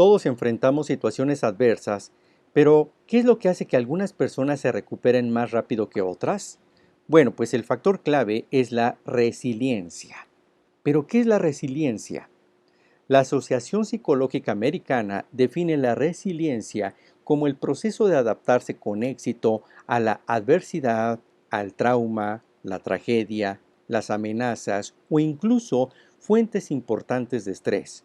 Todos enfrentamos situaciones adversas, pero ¿qué es lo que hace que algunas personas se recuperen más rápido que otras? Bueno, pues el factor clave es la resiliencia. ¿Pero qué es la resiliencia? La Asociación Psicológica Americana define la resiliencia como el proceso de adaptarse con éxito a la adversidad, al trauma, la tragedia, las amenazas o incluso fuentes importantes de estrés.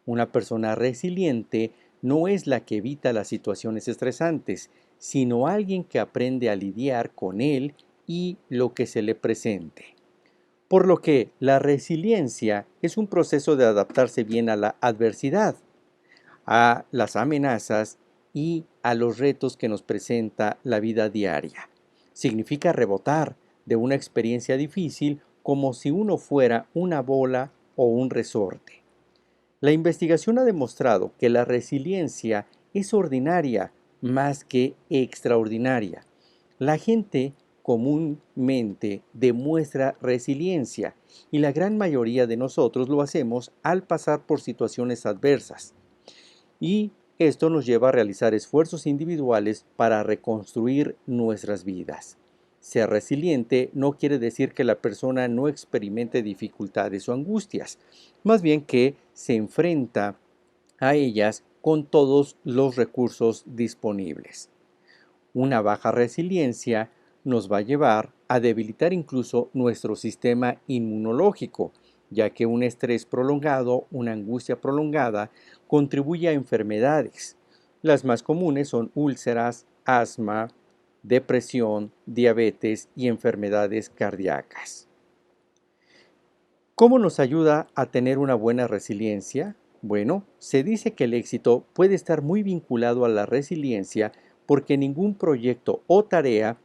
Una persona resiliente no es la que evita las situaciones estresantes, sino alguien que aprende a lidiar con él y lo que se le presente. Por lo que la resiliencia es un proceso de adaptarse bien a la adversidad, a las amenazas y a los retos que nos presenta la vida diaria. Significa rebotar de una experiencia difícil como si uno fuera una bola o un resorte. La investigación ha demostrado que la resiliencia es ordinaria más que extraordinaria. La gente comúnmente demuestra resiliencia y la gran mayoría de nosotros lo hacemos al pasar por situaciones adversas. Y esto nos lleva a realizar esfuerzos individuales para reconstruir nuestras vidas. Ser resiliente no quiere decir que la persona no experimente dificultades o angustias, más bien que se enfrenta a ellas con todos los recursos disponibles. Una baja resiliencia nos va a llevar a debilitar incluso nuestro sistema inmunológico, ya que un estrés prolongado, una angustia prolongada, contribuye a enfermedades. Las más comunes son úlceras, asma, depresión, diabetes y enfermedades cardíacas. ¿Cómo nos ayuda a tener una buena resiliencia? Bueno, se dice que el éxito puede estar muy vinculado a la resiliencia porque ningún proyecto o tarea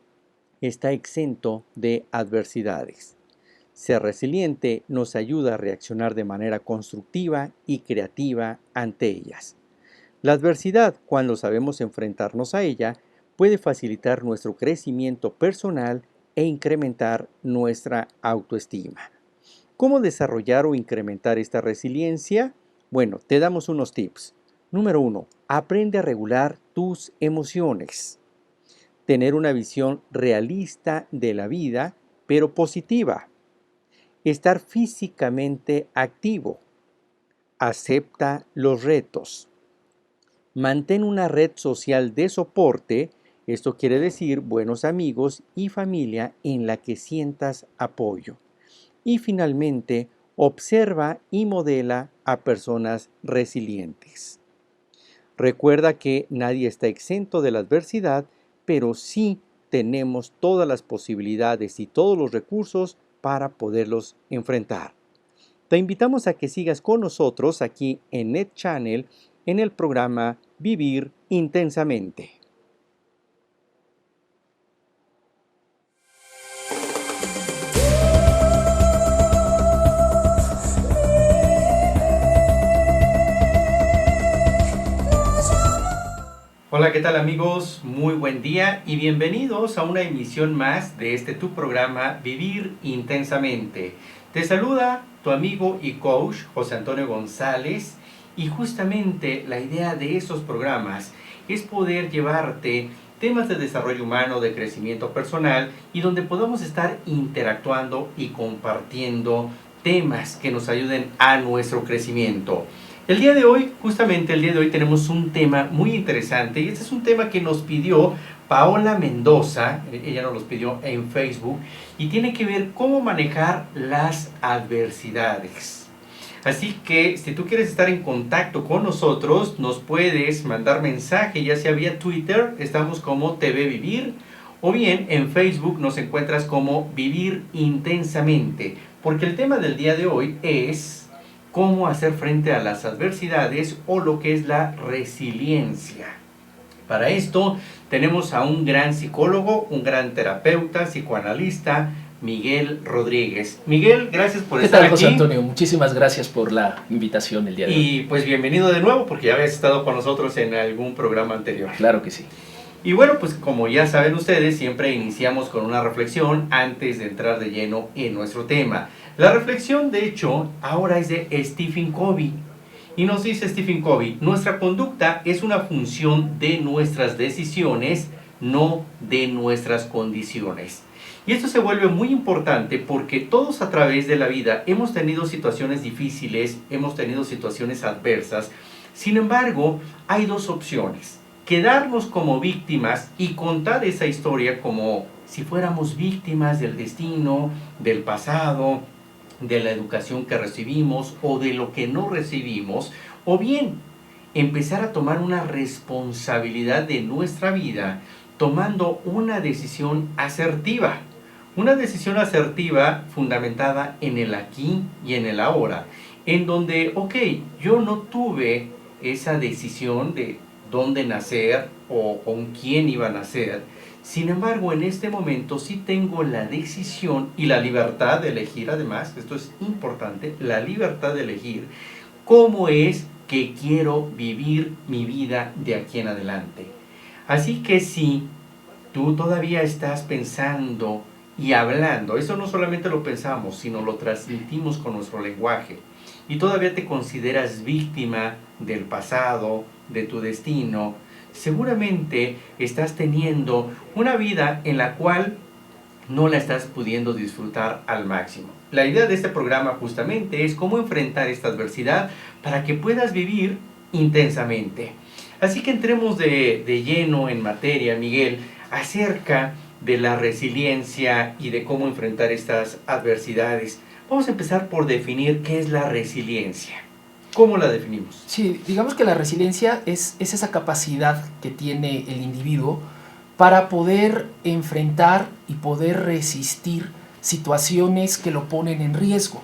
está exento de adversidades. Ser resiliente nos ayuda a reaccionar de manera constructiva y creativa ante ellas. La adversidad, cuando sabemos enfrentarnos a ella, puede facilitar nuestro crecimiento personal e incrementar nuestra autoestima. ¿Cómo desarrollar o incrementar esta resiliencia? Bueno, te damos unos tips. Número 1. Aprende a regular tus emociones. Tener una visión realista de la vida, pero positiva. Estar físicamente activo. Acepta los retos. Mantén una red social de soporte, esto quiere decir buenos amigos y familia en la que sientas apoyo. Y finalmente, observa y modela a personas resilientes. Recuerda que nadie está exento de la adversidad, pero sí tenemos todas las posibilidades y todos los recursos para poderlos enfrentar. Te invitamos a que sigas con nosotros aquí en Net Channel en el programa Vivir Intensamente. Hola, ¿qué tal amigos? Muy buen día y bienvenidos a una emisión más de tu programa Vivir Intensamente. Te saluda tu amigo y coach José Antonio González y justamente la idea de estos programas es poder llevarte temas de desarrollo humano, de crecimiento personal y donde podamos estar interactuando y compartiendo temas que nos ayuden a nuestro crecimiento. El día de hoy, justamente el día de hoy tenemos un tema muy interesante y este es un tema que nos pidió Paola Mendoza, ella nos lo pidió en Facebook y tiene que ver cómo manejar las adversidades. Así que si tú quieres estar en contacto con nosotros, nos puedes mandar mensaje, ya sea vía Twitter, estamos como TV Vivir, o bien en Facebook nos encuentras como Vivir Intensamente, porque el tema del día de hoy es cómo hacer frente a las adversidades o lo que es la resiliencia. Para esto tenemos a un gran psicólogo, un gran terapeuta, psicoanalista, Miguel Rodríguez. Miguel, gracias por estar aquí. ¿Qué tal, José Antonio? Muchísimas gracias por la invitación el día de hoy. Y pues bienvenido de nuevo porque ya habías estado con nosotros en algún programa anterior. Claro que sí. Y bueno, pues como ya saben ustedes, siempre iniciamos con una reflexión antes de entrar de lleno en nuestro tema. La reflexión, de hecho, ahora es de Stephen Covey. Y nos dice Stephen Covey, nuestra conducta es una función de nuestras decisiones, no de nuestras condiciones. Y esto se vuelve muy importante porque todos a través de la vida hemos tenido situaciones difíciles, hemos tenido situaciones adversas. Sin embargo, hay dos opciones: quedarnos como víctimas y contar esa historia como si fuéramos víctimas del destino, del pasado, de la educación que recibimos o de lo que no recibimos, o bien empezar a tomar una responsabilidad de nuestra vida tomando una decisión asertiva. Una decisión asertiva fundamentada en el aquí y en el ahora, en donde, yo no tuve esa decisión de dónde nacer o con quién iba a nacer. Sin embargo, en este momento sí tengo la decisión y la libertad de elegir, además, esto es importante, la libertad de elegir cómo es que quiero vivir mi vida de aquí en adelante. Así que si tú todavía estás pensando y hablando, eso no solamente lo pensamos, sino lo transmitimos con nuestro lenguaje, y todavía te consideras víctima del pasado, de tu destino, seguramente estás teniendo una vida en la cual no la estás pudiendo disfrutar al máximo. La idea de este programa justamente es cómo enfrentar esta adversidad para que puedas vivir intensamente. Así que entremos de lleno en materia, Miguel, acerca de la resiliencia y de cómo enfrentar estas adversidades. Vamos a empezar por definir qué es la resiliencia. ¿Cómo la definimos? Sí, digamos que la resiliencia es esa capacidad que tiene el individuo para poder enfrentar y poder resistir situaciones que lo ponen en riesgo.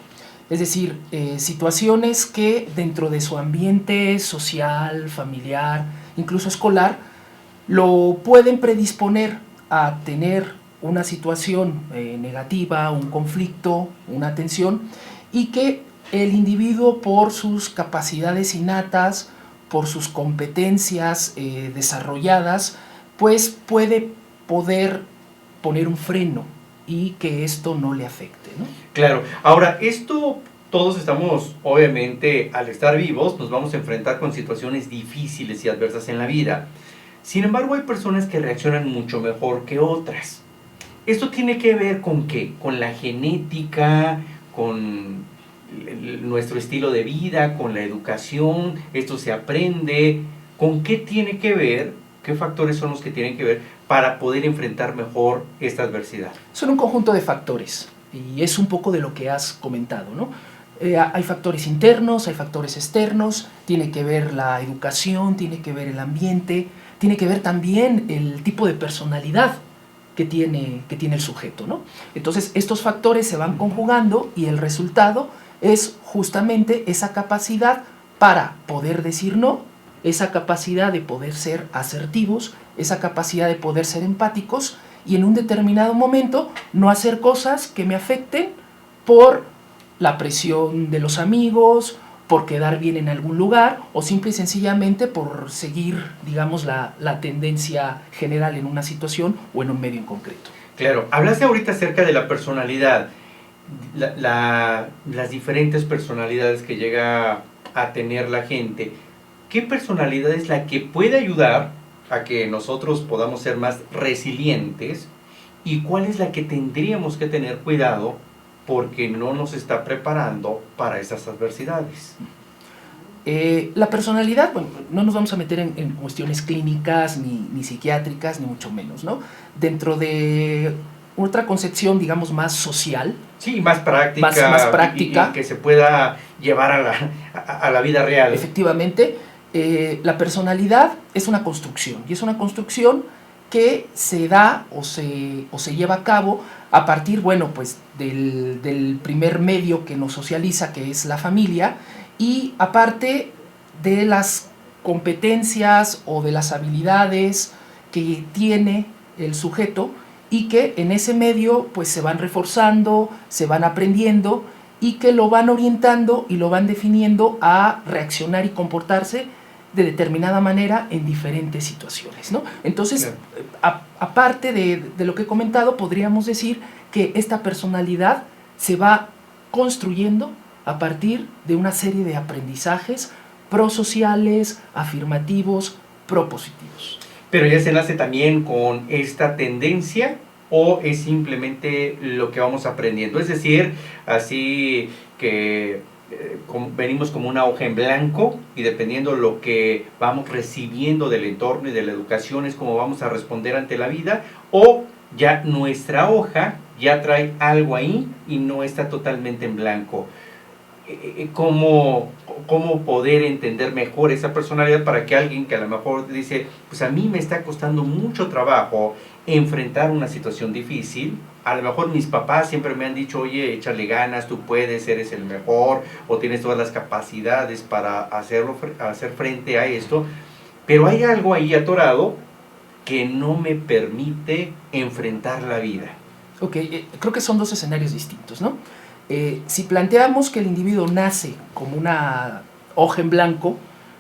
Es decir, situaciones que dentro de su ambiente social, familiar, incluso escolar, lo pueden predisponer a tener una situación negativa, un conflicto, una tensión, y que el individuo, por sus capacidades innatas, por sus competencias desarrolladas, pues puede poder poner un freno y que esto no le afecte, ¿no? Claro. Ahora, esto todos estamos, obviamente, al estar vivos, nos vamos a enfrentar con situaciones difíciles y adversas en la vida. Sin embargo, hay personas que reaccionan mucho mejor que otras. ¿Esto tiene que ver con qué? ¿Con la genética? ¿Con nuestro estilo de vida? ¿Con la educación? ¿Esto se aprende? ¿Con qué tiene que ver? ¿Qué factores son los que tienen que ver para poder enfrentar mejor esta adversidad? Son un conjunto de factores y es un poco de lo que has comentado, ¿no? Hay factores internos, hay factores externos, tiene que ver la educación, tiene que ver el ambiente, tiene que ver también el tipo de personalidad que tiene el sujeto, ¿no? Entonces, estos factores se van conjugando y el resultado es justamente esa capacidad para poder decir no, esa capacidad de poder ser asertivos, esa capacidad de poder ser empáticos y en un determinado momento no hacer cosas que me afecten por la presión de los amigos, por quedar bien en algún lugar o simple y sencillamente por seguir, digamos, la tendencia general en una situación o en un medio en concreto. Claro, hablaste ahorita acerca de la personalidad, las diferentes personalidades que llega a tener la gente. ¿Qué personalidad es la que puede ayudar a que nosotros podamos ser más resilientes? ¿Y cuál es la que tendríamos que tener cuidado porque no nos está preparando para esas adversidades? La personalidad, bueno, no nos vamos a meter en cuestiones clínicas ni psiquiátricas, ni mucho menos, ¿no? Dentro de otra concepción, digamos, más social. Sí, más práctica. Más práctica. Y que se pueda llevar a la vida real. Efectivamente, la personalidad es una construcción, y es una construcción que se da o se lleva a cabo a partir, bueno, pues del primer medio que nos socializa, que es la familia, y aparte de las competencias o de las habilidades que tiene el sujeto y que en ese medio pues se van reforzando, se van aprendiendo y que lo van orientando y lo van definiendo a reaccionar y comportarse de determinada manera en diferentes situaciones, ¿no? Entonces, aparte de lo que he comentado, podríamos decir que esta personalidad se va construyendo a partir de una serie de aprendizajes prosociales, afirmativos, propositivos. ¿Pero ya se nace también con esta tendencia o es simplemente lo que vamos aprendiendo? Es decir, así que venimos como una hoja en blanco y dependiendo lo que vamos recibiendo del entorno y de la educación es como vamos a responder ante la vida, o ya nuestra hoja ya trae algo ahí y no está totalmente en blanco. ¿Cómo poder entender mejor esa personalidad para que alguien que a lo mejor dice, pues a mí me está costando mucho trabajo enfrentar una situación difícil, a lo mejor mis papás siempre me han dicho, oye, échale ganas, tú puedes, eres el mejor, o tienes todas las capacidades para hacer frente a esto, pero hay algo ahí atorado que no me permite enfrentar la vida? Ok, creo que son dos escenarios distintos, ¿no? Si planteamos que el individuo nace como una hoja en blanco,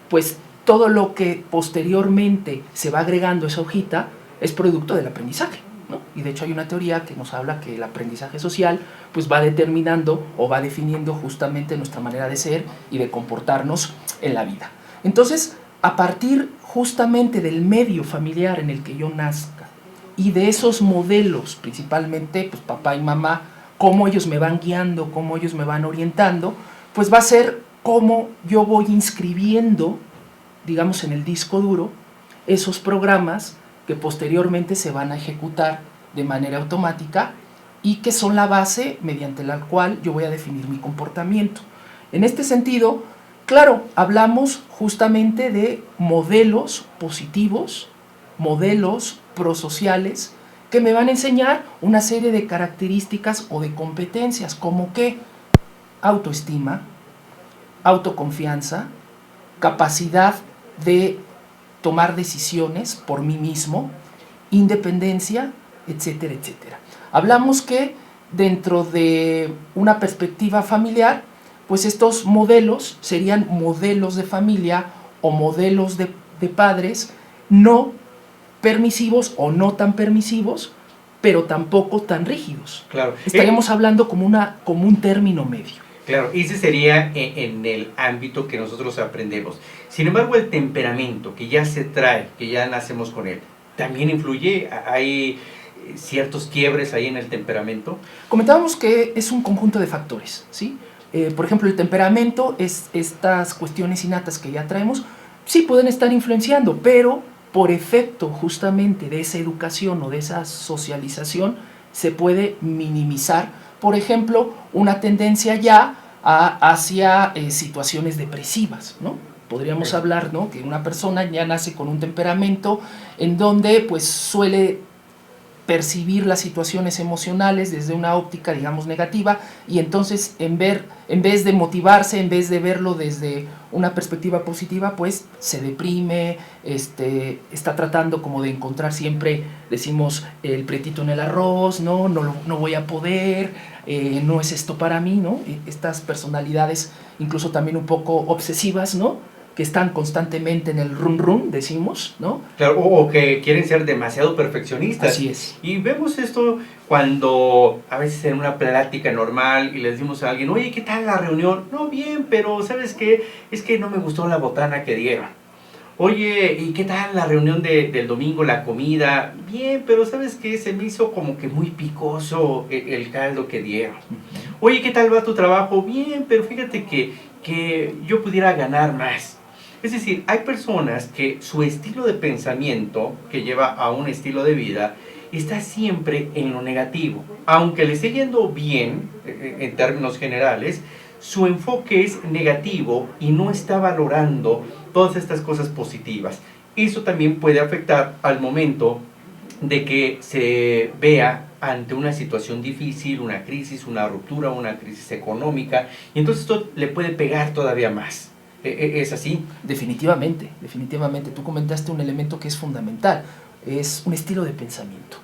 pues todo lo que posteriormente se va agregando a esa hojita es producto del aprendizaje, ¿no? Y de hecho hay una teoría que nos habla que el aprendizaje social pues va determinando o va definiendo justamente nuestra manera de ser y de comportarnos en la vida. Entonces, a partir justamente del medio familiar en el que yo nazca y de esos modelos, principalmente pues papá y mamá, cómo ellos me van guiando, cómo ellos me van orientando, pues va a ser cómo yo voy inscribiendo, digamos, en el disco duro, esos programas que posteriormente se van a ejecutar de manera automática y que son la base mediante la cual yo voy a definir mi comportamiento. En este sentido, claro, hablamos justamente de modelos positivos, modelos prosociales, que me van a enseñar una serie de características o de competencias, como que autoestima, autoconfianza, capacidad de tomar decisiones por mí mismo, independencia, etcétera, etcétera. Hablamos que dentro de una perspectiva familiar, pues estos modelos serían modelos de familia o modelos de padres no permisivos o no tan permisivos, pero tampoco tan rígidos. Claro. Estaríamos hablando como un término medio. Claro, ese sería en el ámbito que nosotros aprendemos. Sin embargo, el temperamento que ya se trae, que ya nacemos con él, ¿también influye? ¿Hay ciertos quiebres ahí en el temperamento? Comentábamos que es un conjunto de factores, ¿sí? Por ejemplo, el temperamento, estas cuestiones innatas que ya traemos, sí pueden estar influenciando, pero por efecto justamente de esa educación o de esa socialización se puede minimizar, por ejemplo, una tendencia ya hacia situaciones depresivas, ¿no? Podríamos hablar, ¿no?, que una persona ya nace con un temperamento en donde pues suele percibir las situaciones emocionales desde una óptica, digamos, negativa, y entonces en vez de motivarse, en vez de verlo desde una perspectiva positiva, pues se deprime, está tratando como de encontrar siempre, decimos, el pretito en el arroz, no voy a poder, no es esto para mí, ¿no? Estas personalidades incluso también un poco obsesivas, ¿no?, que están constantemente en el run, decimos, ¿no? Claro, o que quieren ser demasiado perfeccionistas. Así es. Y vemos esto cuando a veces en una plática normal y le decimos a alguien, oye, ¿qué tal la reunión? No, bien, pero ¿sabes qué? Es que no me gustó la botana que dieron. Oye, ¿y qué tal la reunión del domingo, la comida? Bien, pero ¿sabes qué? Se me hizo como que muy picoso el caldo que dieron. Oye, ¿qué tal va tu trabajo? Bien, pero fíjate que yo pudiera ganar más. Es decir, hay personas que su estilo de pensamiento, que lleva a un estilo de vida, está siempre en lo negativo. Aunque le esté yendo bien, en términos generales, su enfoque es negativo y no está valorando todas estas cosas positivas. Eso también puede afectar al momento de que se vea ante una situación difícil, una crisis, una ruptura, una crisis económica, y entonces esto le puede pegar todavía más. ¿Es así? Definitivamente. Tú comentaste un elemento que es fundamental, es un estilo de pensamiento.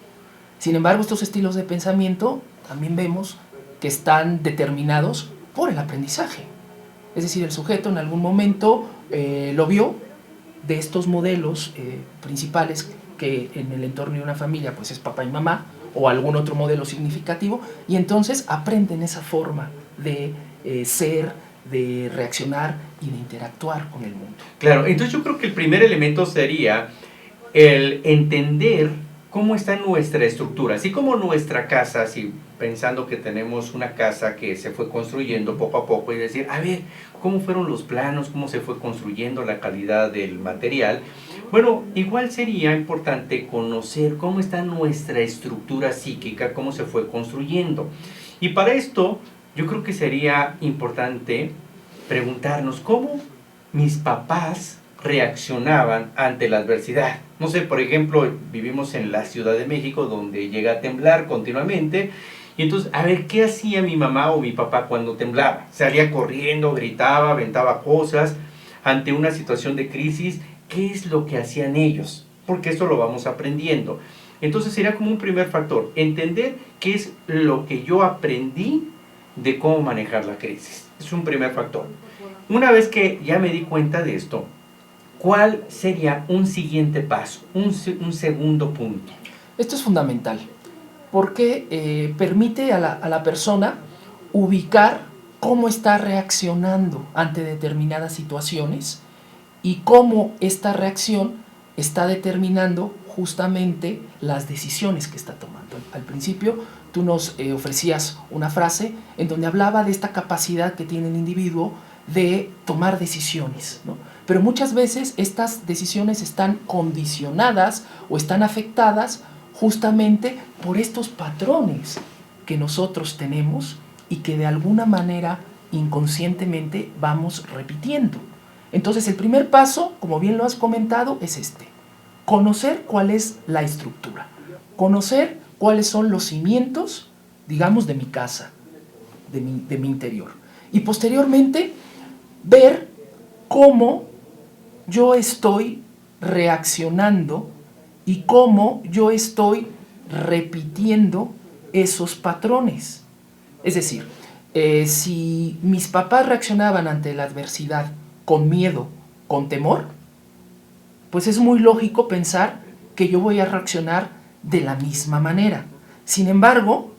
Sin embargo, estos estilos de pensamiento también vemos que están determinados por el aprendizaje. Es decir, el sujeto en algún momento lo vio de estos modelos principales que en el entorno de una familia pues es papá y mamá, o algún otro modelo significativo, y entonces aprenden esa forma de ser, de reaccionar y de interactuar con el mundo. Claro, entonces yo creo que el primer elemento sería el entender cómo está nuestra estructura, así como nuestra casa, si pensando que tenemos una casa que se fue construyendo poco a poco y decir, a ver, ¿cómo fueron los planos? ¿Cómo se fue construyendo la calidad del material? Bueno, igual sería importante conocer cómo está nuestra estructura psíquica, cómo se fue construyendo. Y para esto, yo creo que sería importante preguntarnos cómo mis papás reaccionaban ante la adversidad. No sé, por ejemplo, vivimos en la Ciudad de México donde llega a temblar continuamente y entonces, a ver, ¿qué hacía mi mamá o mi papá cuando temblaba? Salía corriendo, gritaba, aventaba cosas ante una situación de crisis. ¿Qué es lo que hacían ellos? Porque esto lo vamos aprendiendo. Entonces sería como un primer factor, entender qué es lo que yo aprendí de cómo manejar la crisis. Es un primer factor. Una vez que ya me di cuenta de esto, ¿cuál sería un siguiente paso, un segundo punto? Esto es fundamental porque permite a la persona ubicar cómo está reaccionando ante determinadas situaciones y cómo esta reacción está determinando justamente las decisiones que está tomando. Al principio tú nos ofrecías una frase en donde hablaba de esta capacidad que tiene el individuo de tomar decisiones, ¿no? Pero muchas veces estas decisiones están condicionadas o están afectadas justamente por estos patrones que nosotros tenemos y que de alguna manera inconscientemente vamos repitiendo. Entonces el primer paso, como bien lo has comentado, es este: conocer cuál es la estructura, conocer cuáles son los cimientos, digamos, de mi casa, de mi interior. Y posteriormente ver cómo yo estoy reaccionando y cómo yo estoy repitiendo esos patrones. Es decir, si mis papás reaccionaban ante la adversidad con miedo, con temor, pues es muy lógico pensar que yo voy a reaccionar de la misma manera. Sin embargo,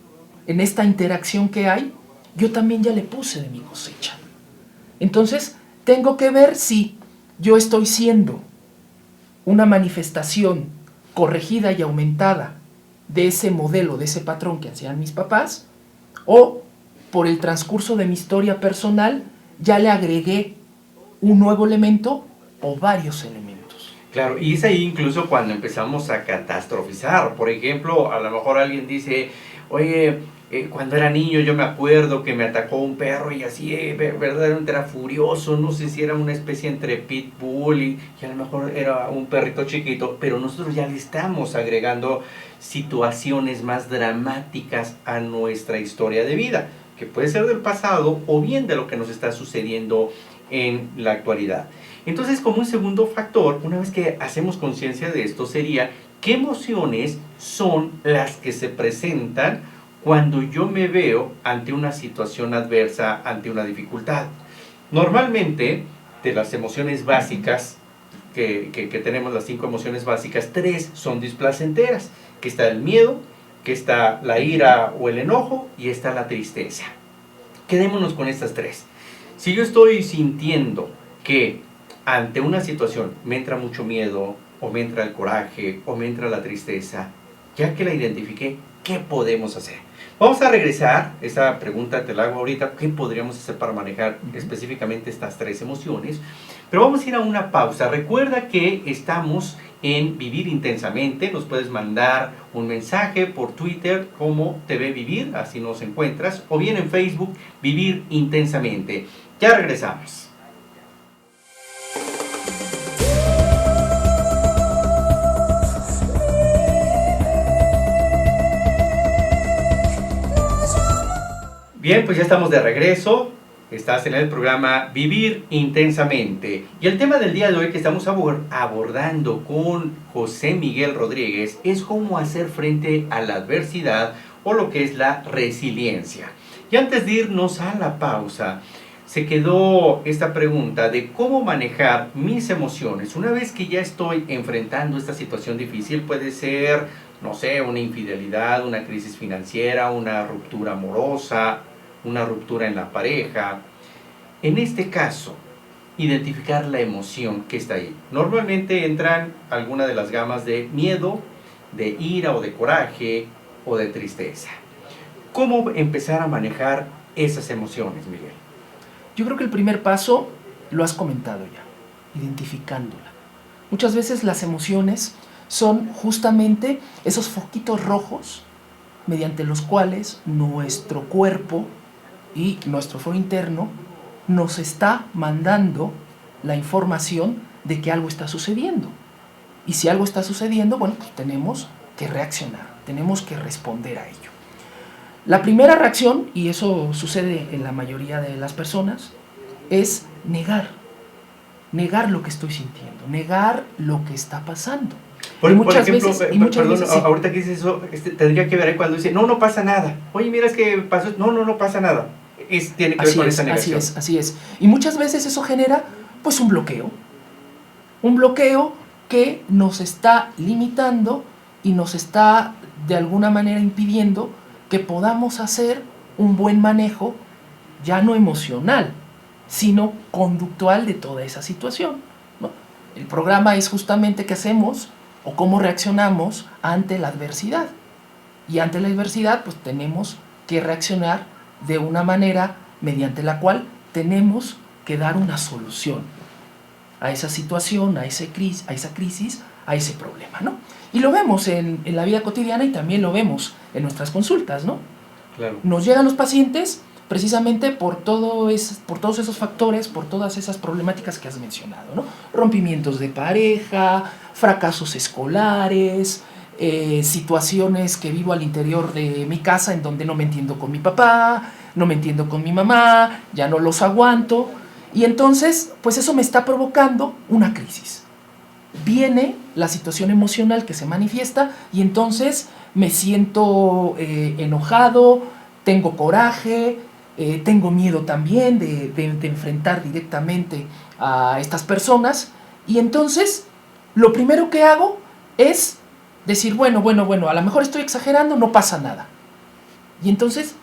en esta interacción que hay, yo también ya le puse de mi cosecha. Entonces, tengo que ver si yo estoy siendo una manifestación corregida y aumentada de ese modelo, de ese patrón que hacían mis papás, o por el transcurso de mi historia personal ya le agregué un nuevo elemento o varios elementos. Claro, y es ahí incluso cuando empezamos a catastrofizar. Por ejemplo, a lo mejor alguien dice, oye, cuando era niño yo me acuerdo que me atacó un perro y así, verdaderamente era furioso, no sé si era una especie entre pitbull y a lo mejor era un perrito chiquito, pero nosotros ya le estamos agregando situaciones más dramáticas a nuestra historia de vida, que puede ser del pasado o bien de lo que nos está sucediendo en la actualidad. Entonces, como un segundo factor, una vez que hacemos conciencia de esto, sería qué emociones son las que se presentan cuando yo me veo ante una situación adversa, ante una dificultad. Normalmente, de las emociones básicas que tenemos, las 5 emociones básicas, 3 son displacenteras, que está el miedo, que está la ira o el enojo y está la tristeza. Quedémonos con estas 3. Si yo estoy sintiendo que ante una situación me entra mucho miedo, o me entra el coraje, o me entra la tristeza, ya que la identifiqué, ¿qué podemos hacer? Vamos a regresar, esta pregunta te la hago ahorita, ¿qué podríamos hacer para manejar específicamente estas 3 emociones? Pero vamos a ir a una pausa. Recuerda que estamos en Vivir Intensamente, nos puedes mandar un mensaje por Twitter como TV Vivir, así nos encuentras, o bien en Facebook, Vivir Intensamente. Ya regresamos. Bien, pues ya estamos de regreso. Estás en el programa Vivir Intensamente. Y el tema del día de hoy que estamos abordando con José Miguel Rodríguez es cómo hacer frente a la adversidad o lo que es la resiliencia. Y antes de irnos a la pausa, se quedó esta pregunta de cómo manejar mis emociones. Una vez que ya estoy enfrentando esta situación difícil, puede ser, no sé, una infidelidad, una crisis financiera, una ruptura amorosa, una ruptura en la pareja. En este caso, identificar la emoción que está ahí. Normalmente entran alguna de las gamas de miedo, de ira o de coraje o de tristeza. ¿Cómo empezar a manejar esas emociones, Miguel? Yo creo que el primer paso lo has comentado ya, identificándola. Muchas veces las emociones son justamente esos foquitos rojos mediante los cuales nuestro cuerpo y nuestro foro interno nos está mandando la información de que algo está sucediendo. Y si algo está sucediendo, bueno, pues tenemos que reaccionar, tenemos que responder a ello. La primera reacción, y eso sucede en la mayoría de las personas, es negar lo que estoy sintiendo, negar lo que está pasando. Por ejemplo, muchas perdón, veces, sí. Ahorita que dices eso, tendría que ver cuando dice, no, no pasa nada. Oye, mira, es que pasó, no, no, no pasa nada. Tiene que ver con esa negación. Así es. Y muchas veces eso genera, pues, un bloqueo que nos está limitando y nos está, de alguna manera, impidiendo que podamos hacer un buen manejo, ya no emocional, sino conductual de toda esa situación, ¿no? El programa es justamente qué hacemos o cómo reaccionamos ante la adversidad. Y ante la adversidad, pues tenemos que reaccionar de una manera mediante la cual tenemos que dar una solución a esa situación, a esa crisis, a ese problema, ¿no? Y lo vemos en la vida cotidiana y también lo vemos en nuestras consultas, ¿no? Claro. Nos llegan los pacientes precisamente por todos esos factores, por todas esas problemáticas que has mencionado, ¿no? Rompimientos de pareja, fracasos escolares, situaciones que vivo al interior de mi casa en donde no me entiendo con mi papá, no me entiendo con mi mamá, ya no los aguanto, y entonces pues eso me está provocando una crisis. Viene la situación emocional que se manifiesta y entonces me siento enojado, tengo coraje, tengo miedo también de enfrentar directamente a estas personas, y entonces lo primero que hago es decir, bueno, a lo mejor estoy exagerando, no pasa nada. Y entonces,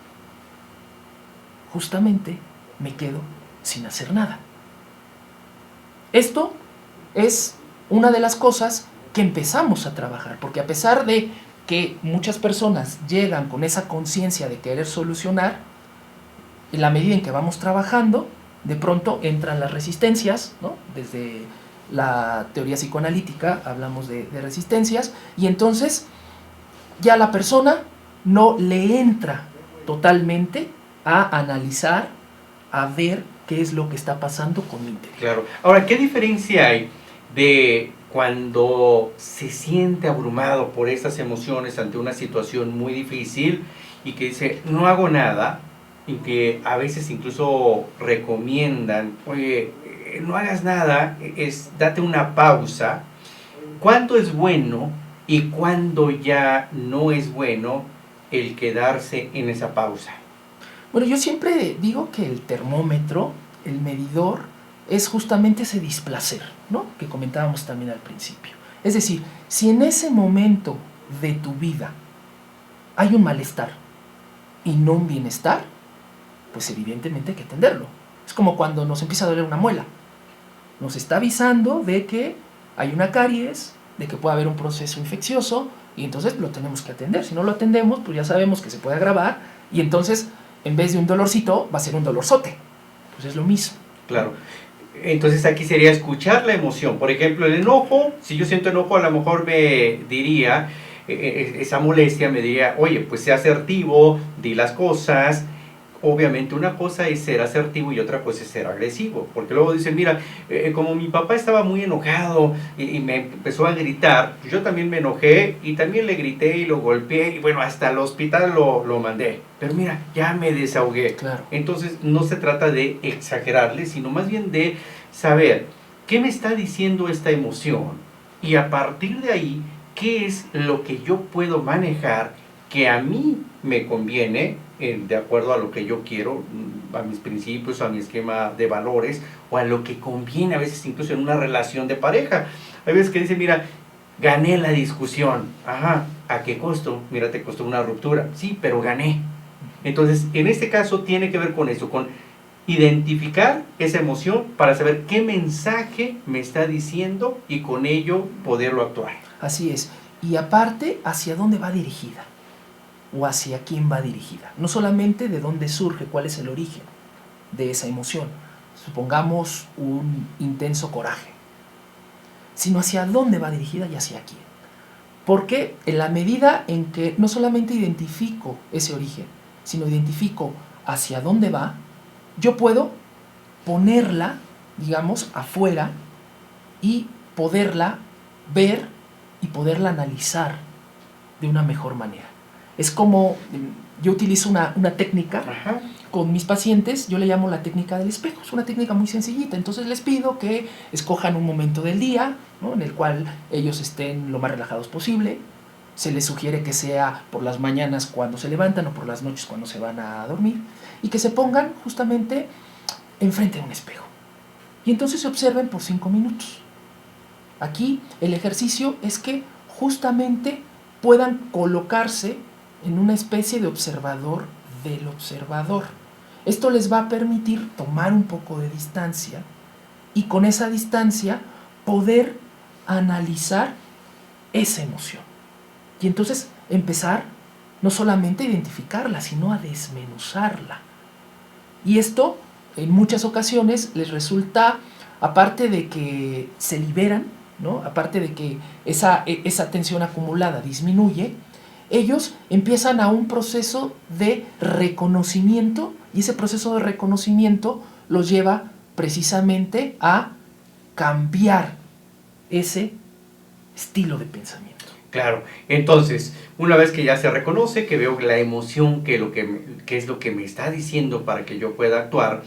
justamente, me quedo sin hacer nada. Esto es una de las cosas que empezamos a trabajar, porque a pesar de que muchas personas llegan con esa conciencia de querer solucionar, en la medida en que vamos trabajando, de pronto entran las resistencias, ¿no? Desde la teoría psicoanalítica hablamos de resistencias, y entonces ya la persona no le entra totalmente a analizar, a ver qué es lo que está pasando con mi interior. Claro. Ahora, ¿qué diferencia hay de cuando se siente abrumado por estas emociones ante una situación muy difícil y que dice, no hago nada, y que a veces incluso recomiendan, oye, no hagas nada, date una pausa? ¿Cuándo es bueno y cuándo ya no es bueno el quedarse en esa pausa? Bueno, yo siempre digo que el termómetro, el medidor, es justamente ese displacer, ¿no? Que comentábamos también al principio. Es decir, si en ese momento de tu vida hay un malestar y no un bienestar, pues evidentemente hay que atenderlo. Es como cuando nos empieza a doler una muela. Nos está avisando de que hay una caries, de que puede haber un proceso infeccioso, y entonces lo tenemos que atender. Si no lo atendemos, pues ya sabemos que se puede agravar, y entonces en vez de un dolorcito va a ser un dolorzote. Pues es lo mismo. Claro. Entonces aquí sería escuchar la emoción. Por ejemplo, el enojo, si yo siento enojo, a lo mejor me diría, esa molestia me diría, oye, pues sé asertivo, di las cosas. Obviamente una cosa es ser asertivo y otra cosa es ser agresivo, porque luego dicen, mira, como mi papá estaba muy enojado y me empezó a gritar, pues yo también me enojé y también le grité y lo golpeé y bueno, hasta el hospital lo mandé, pero mira, ya me desahogué. Claro. Entonces no se trata de exagerarle, sino más bien de saber qué me está diciendo esta emoción y a partir de ahí, qué es lo que yo puedo manejar que a mí me conviene, de acuerdo a lo que yo quiero, a mis principios, a mi esquema de valores, o a lo que conviene a veces incluso en una relación de pareja. Hay veces que dicen, mira, gané la discusión. Ajá, ¿a qué costo? Mira, te costó una ruptura. Sí, pero gané. Entonces, en este caso tiene que ver con eso, con identificar esa emoción para saber qué mensaje me está diciendo y con ello poderlo actuar. Así es. Y aparte, ¿hacia dónde va dirigida? ¿O hacia quién va dirigida? No solamente de dónde surge, cuál es el origen de esa emoción. Supongamos un intenso coraje. Sino hacia dónde va dirigida y hacia quién. Porque en la medida en que no solamente identifico ese origen, sino identifico hacia dónde va, yo puedo ponerla, digamos, afuera y poderla ver y poderla analizar de una mejor manera. Es como, yo utilizo una técnica con mis pacientes, yo le llamo la técnica del espejo, es una técnica muy sencillita, entonces les pido que escojan un momento del día, ¿no?, en el cual ellos estén lo más relajados posible. Se les sugiere que sea por las mañanas cuando se levantan o por las noches cuando se van a dormir, y que se pongan justamente enfrente de un espejo. Y entonces se observen por 5 minutos. Aquí el ejercicio es que justamente puedan colocarse en una especie de observador del observador. Esto les va a permitir tomar un poco de distancia y con esa distancia poder analizar esa emoción. Y entonces empezar no solamente a identificarla, sino a desmenuzarla. Y esto en muchas ocasiones les resulta, aparte de que se liberan, ¿no?, aparte de que esa tensión acumulada disminuye, ellos empiezan a un proceso de reconocimiento, y ese proceso de reconocimiento los lleva precisamente a cambiar ese estilo de pensamiento. Claro, entonces, una vez que ya se reconoce, que veo la emoción, que es lo que me está diciendo para que yo pueda actuar,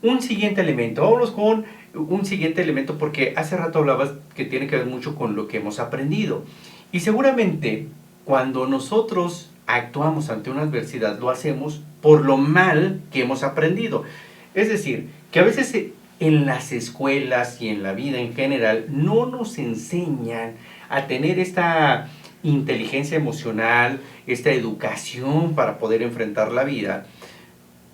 un siguiente elemento, vámonos con un siguiente elemento, porque hace rato hablabas que tiene que ver mucho con lo que hemos aprendido. Y seguramente cuando nosotros actuamos ante una adversidad, lo hacemos por lo mal que hemos aprendido. Es decir, que a veces en las escuelas y en la vida en general no nos enseñan a tener esta inteligencia emocional, esta educación para poder enfrentar la vida,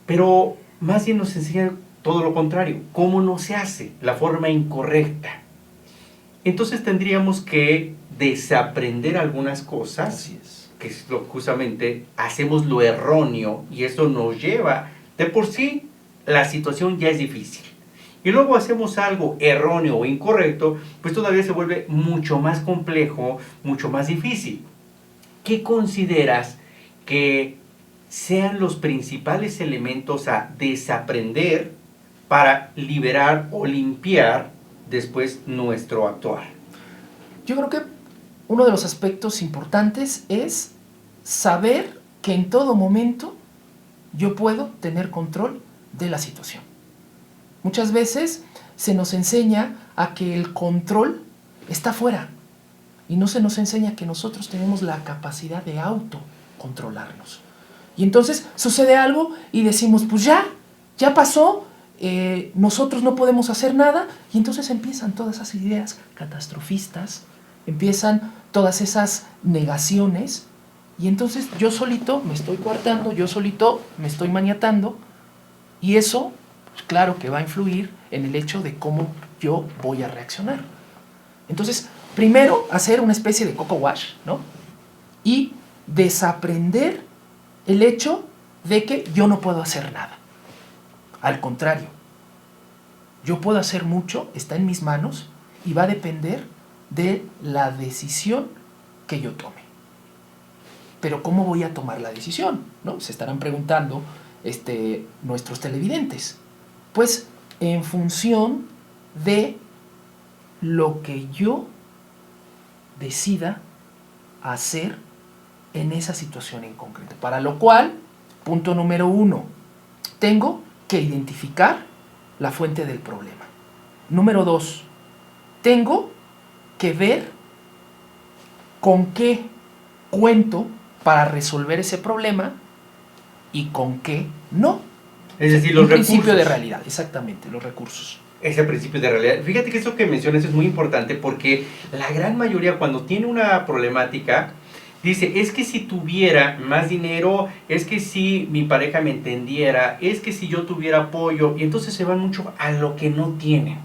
pero más bien nos enseñan todo lo contrario, cómo no se hace, la forma incorrecta. Entonces tendríamos que desaprender algunas cosas. Así es. Que es justamente hacemos lo erróneo y esto nos lleva, de por sí la situación ya es difícil. Y luego hacemos algo erróneo o incorrecto, pues todavía se vuelve mucho más complejo, mucho más difícil. ¿Qué consideras que sean los principales elementos a desaprender para liberar o limpiar después nuestro actuar? Yo creo que uno de los aspectos importantes es saber que en todo momento yo puedo tener control de la situación. Muchas veces se nos enseña a que el control está fuera y no se nos enseña que nosotros tenemos la capacidad de autocontrolarnos. Y entonces sucede algo y decimos, pues ya pasó, nosotros no podemos hacer nada, y entonces empiezan todas esas ideas catastrofistas, empiezan todas esas negaciones, y entonces yo solito me estoy coartando, yo solito me estoy maniatando, y eso, pues claro que va a influir en el hecho de cómo yo voy a reaccionar. Entonces, primero hacer una especie de coco wash, ¿no?, y desaprender el hecho de que yo no puedo hacer nada. Al contrario, yo puedo hacer mucho, está en mis manos, y va a depender de la decisión que yo tome. Pero ¿cómo voy a tomar la decisión?, ¿no? Se estarán preguntando nuestros televidentes. Pues en función de lo que yo decida hacer en esa situación en concreto. Para lo cual, punto número 1, tengo que identificar la fuente del problema. Número 2, tengo que ver con qué cuento para resolver ese problema y con qué no. Es decir, los recursos. Un principio de realidad, exactamente, los recursos. Ese principio de realidad. Fíjate que eso que mencionas es muy importante porque la gran mayoría cuando tiene una problemática Dice, es que si tuviera más dinero, es que si mi pareja me entendiera, es que si yo tuviera apoyo, y entonces se van mucho a lo que no tienen.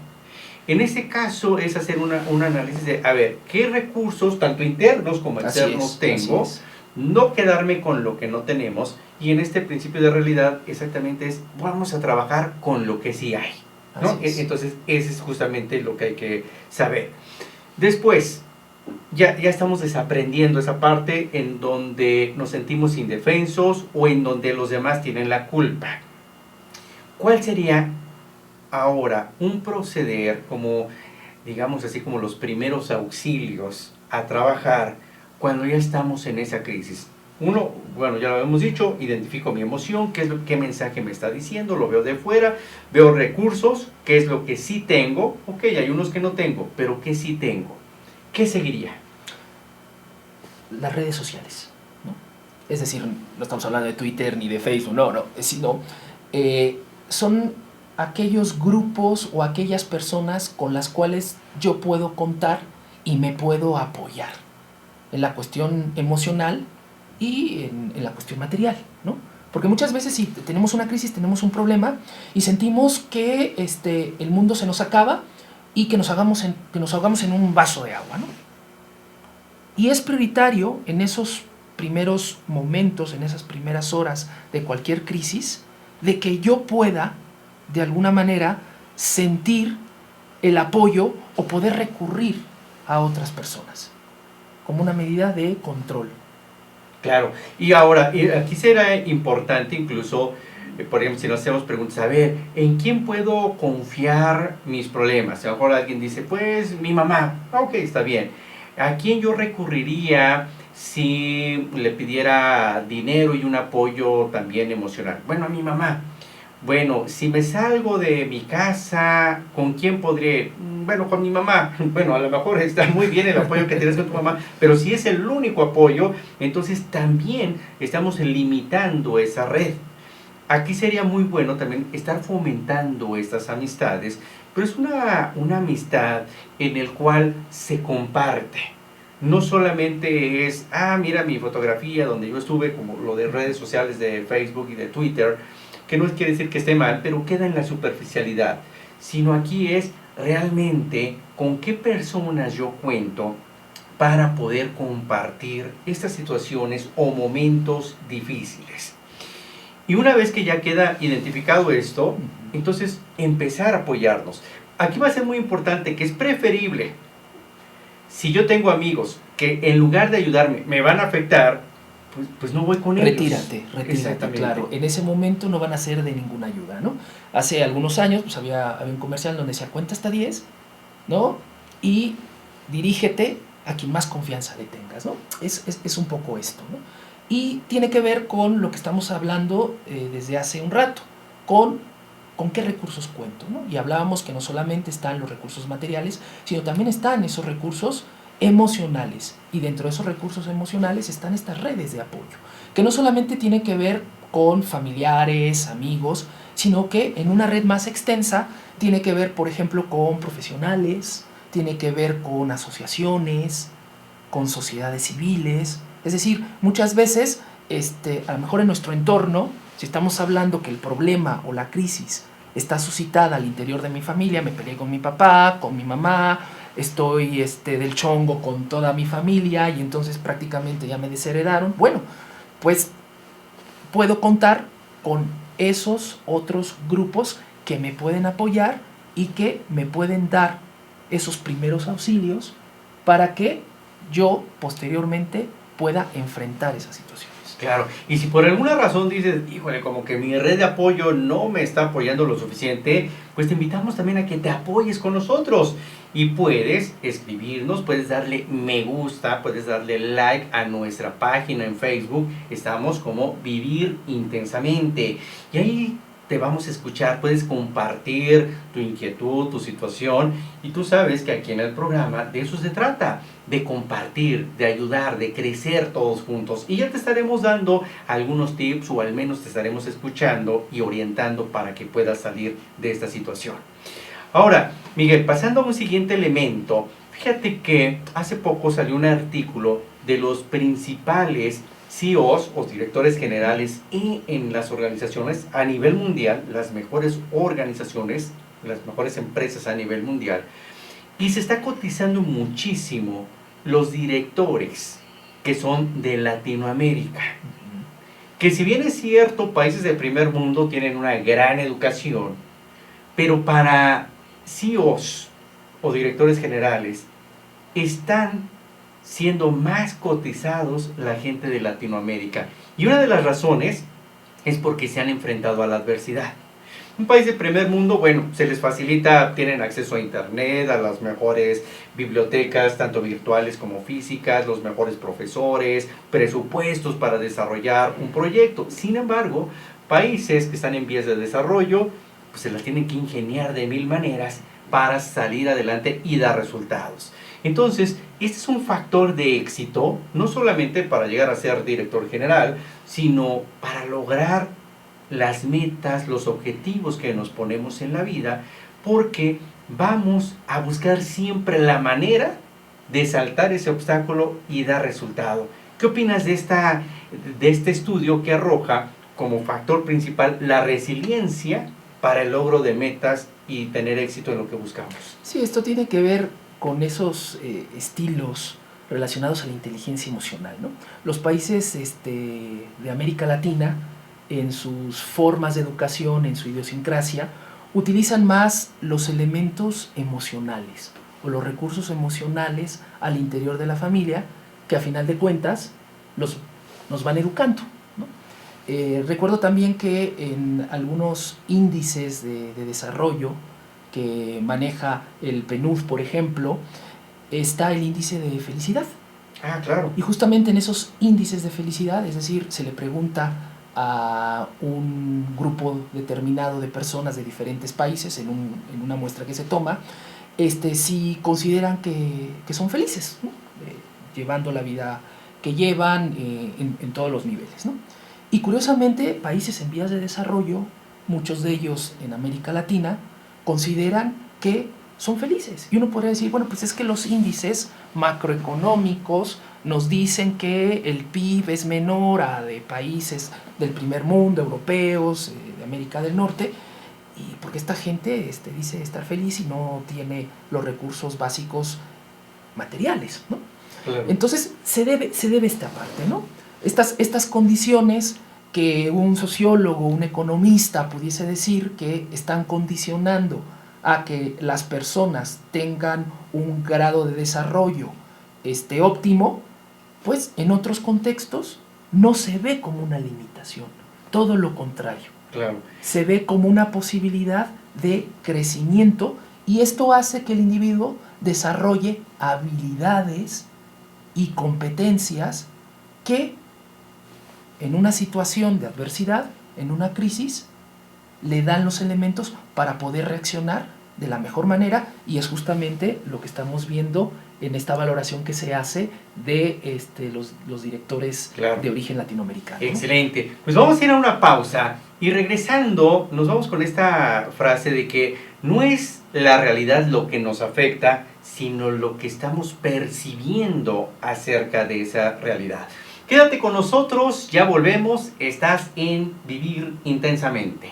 En este caso es hacer un análisis de, a ver, ¿qué recursos, tanto internos como externos tengo? No quedarme con lo que no tenemos, y en este principio de realidad exactamente es, vamos a trabajar con lo que sí hay, ¿no? Entonces, ese es justamente lo que hay que saber. Después, ya estamos desaprendiendo esa parte en donde nos sentimos indefensos o en donde los demás tienen la culpa. ¿Cuál sería ahora un proceder como, digamos así, como los primeros auxilios a trabajar cuando ya estamos en esa crisis? Uno, bueno, ya lo hemos dicho, identifico mi emoción, qué mensaje me está diciendo, lo veo de fuera, veo recursos, qué es lo que sí tengo, ok, hay unos que no tengo, pero qué sí tengo. ¿Qué seguiría? Las redes sociales, ¿no? Es decir, no estamos hablando de Twitter ni de Facebook, no, sino son aquellos grupos o aquellas personas con las cuales yo puedo contar y me puedo apoyar en la cuestión emocional y en la cuestión material, ¿no? Porque muchas veces si tenemos una crisis, tenemos un problema y sentimos que el mundo se nos acaba y que nos ahogamos en un vaso de agua, ¿no? Y es prioritario en esos primeros momentos, en esas primeras horas de cualquier crisis, de que yo pueda, de alguna manera, sentir el apoyo o poder recurrir a otras personas, como una medida de control. Claro, y ahora, aquí será importante incluso, por ejemplo, si nos hacemos preguntas, a ver, ¿en quién puedo confiar mis problemas? A lo mejor alguien dice, pues, mi mamá, ok, está bien. ¿A quién yo recurriría si le pidiera dinero y un apoyo también emocional? Bueno, a mi mamá. Bueno, si me salgo de mi casa, ¿con quién podré? Bueno, con mi mamá. Bueno, a lo mejor está muy bien el apoyo que tienes con tu mamá, pero si es el único apoyo, entonces también estamos limitando esa red. Aquí sería muy bueno también estar fomentando estas amistades, pero es una amistad en el cual se comparte. No solamente es, mira mi fotografía donde yo estuve, como lo de redes sociales de Facebook y de Twitter, que no quiere decir que esté mal, pero queda en la superficialidad, sino aquí es realmente con qué personas yo cuento para poder compartir estas situaciones o momentos difíciles. Y una vez que ya queda identificado esto, entonces empezar a apoyarnos. Aquí va a ser muy importante que es preferible, si yo tengo amigos que en lugar de ayudarme me van a afectar, pues no voy con ellos. Retírate, claro. En ese momento no van a ser de ninguna ayuda, ¿no? Hace algunos años pues había un comercial donde decía cuenta hasta 10, ¿no? Y dirígete a quien más confianza le tengas, ¿no? Es un poco esto, ¿no? Y tiene que ver con lo que estamos hablando desde hace un rato, con qué recursos cuento, ¿no? Y hablábamos que no solamente están los recursos materiales, sino también están esos recursos emocionales, y dentro de esos recursos emocionales están estas redes de apoyo, que no solamente tienen que ver con familiares, amigos, sino que en una red más extensa tiene que ver, por ejemplo, con profesionales, tiene que ver con asociaciones, con sociedades civiles. Es decir, muchas veces, a lo mejor en nuestro entorno, si estamos hablando que el problema o la crisis está suscitada al interior de mi familia, me peleé con mi papá, con mi mamá, estoy del chongo con toda mi familia y entonces prácticamente ya me desheredaron. Bueno, pues puedo contar con esos otros grupos que me pueden apoyar y que me pueden dar esos primeros auxilios para que yo posteriormente pueda enfrentar esa situación. Claro, y si por alguna razón dices, híjole, como que mi red de apoyo no me está apoyando lo suficiente, pues te invitamos también a que te apoyes con nosotros. Y puedes escribirnos, puedes darle me gusta, puedes darle like a nuestra página en Facebook. Estamos como Vivir Intensamente. Y ahí te vamos a escuchar, puedes compartir tu inquietud, tu situación, y tú sabes que aquí en el programa de eso se trata, de compartir, de ayudar, de crecer todos juntos, y ya te estaremos dando algunos tips, o al menos te estaremos escuchando y orientando para que puedas salir de esta situación. Ahora, Miguel, pasando a un siguiente elemento, fíjate que hace poco salió un artículo de los principales CEOs o directores generales en las organizaciones a nivel mundial, las mejores organizaciones, las mejores empresas a nivel mundial, y se está cotizando muchísimo los directores que son de Latinoamérica. Que si bien es cierto, países del primer mundo tienen una gran educación, pero para CEOs o directores generales están siendo más cotizados la gente de Latinoamérica. Y una de las razones es porque se han enfrentado a la adversidad. Un país de primer mundo, bueno, se les facilita, tienen acceso a internet, a las mejores bibliotecas, tanto virtuales como físicas, los mejores profesores, presupuestos para desarrollar un proyecto. Sin embargo, países que están en vías de desarrollo, pues se las tienen que ingeniar de mil maneras para salir adelante y dar resultados. Entonces, este es un factor de éxito, no solamente para llegar a ser director general, sino para lograr las metas, los objetivos que nos ponemos en la vida, porque vamos a buscar siempre la manera de saltar ese obstáculo y dar resultado. ¿Qué opinas de este estudio que arroja como factor principal la resiliencia para el logro de metas y tener éxito en lo que buscamos? Sí, esto tiene que ver con esos estilos relacionados a la inteligencia emocional, ¿no? Los países de América Latina, en sus formas de educación, en su idiosincrasia, utilizan más los elementos emocionales o los recursos emocionales al interior de la familia, que a final de cuentas nos van educando, ¿no? Recuerdo también que en algunos índices de desarrollo que maneja el PNUD, por ejemplo, está el índice de felicidad. Ah, claro. Y justamente en esos índices de felicidad, es decir, se le pregunta a un grupo determinado de personas de diferentes países en una muestra que se toma, si consideran que son felices, ¿no? Llevando la vida que llevan en todos los niveles, ¿no? Y curiosamente, países en vías de desarrollo, muchos de ellos en América Latina, consideran que son felices. Y uno podría decir, bueno, pues es que los índices macroeconómicos nos dicen que el PIB es menor a de países del primer mundo, europeos, de América del Norte, y porque esta gente dice estar feliz y no tiene los recursos básicos materiales, ¿no? Claro. Entonces se debe esta parte, ¿no? Estas condiciones que un sociólogo, un economista pudiese decir que están condicionando a que las personas tengan un grado de desarrollo óptimo, pues en otros contextos no se ve como una limitación, todo lo contrario. Claro. Se ve como una posibilidad de crecimiento, y esto hace que el individuo desarrolle habilidades y competencias que en una situación de adversidad, en una crisis, le dan los elementos para poder reaccionar de la mejor manera, y es justamente lo que estamos viendo en esta valoración que se hace de los directores, claro, de origen latinoamericano. Excelente. Pues vamos a ir a una pausa y regresando nos vamos con esta frase de que no es la realidad lo que nos afecta, sino lo que estamos percibiendo acerca de esa realidad. Quédate con nosotros, ya volvemos, estás en Vivir Intensamente.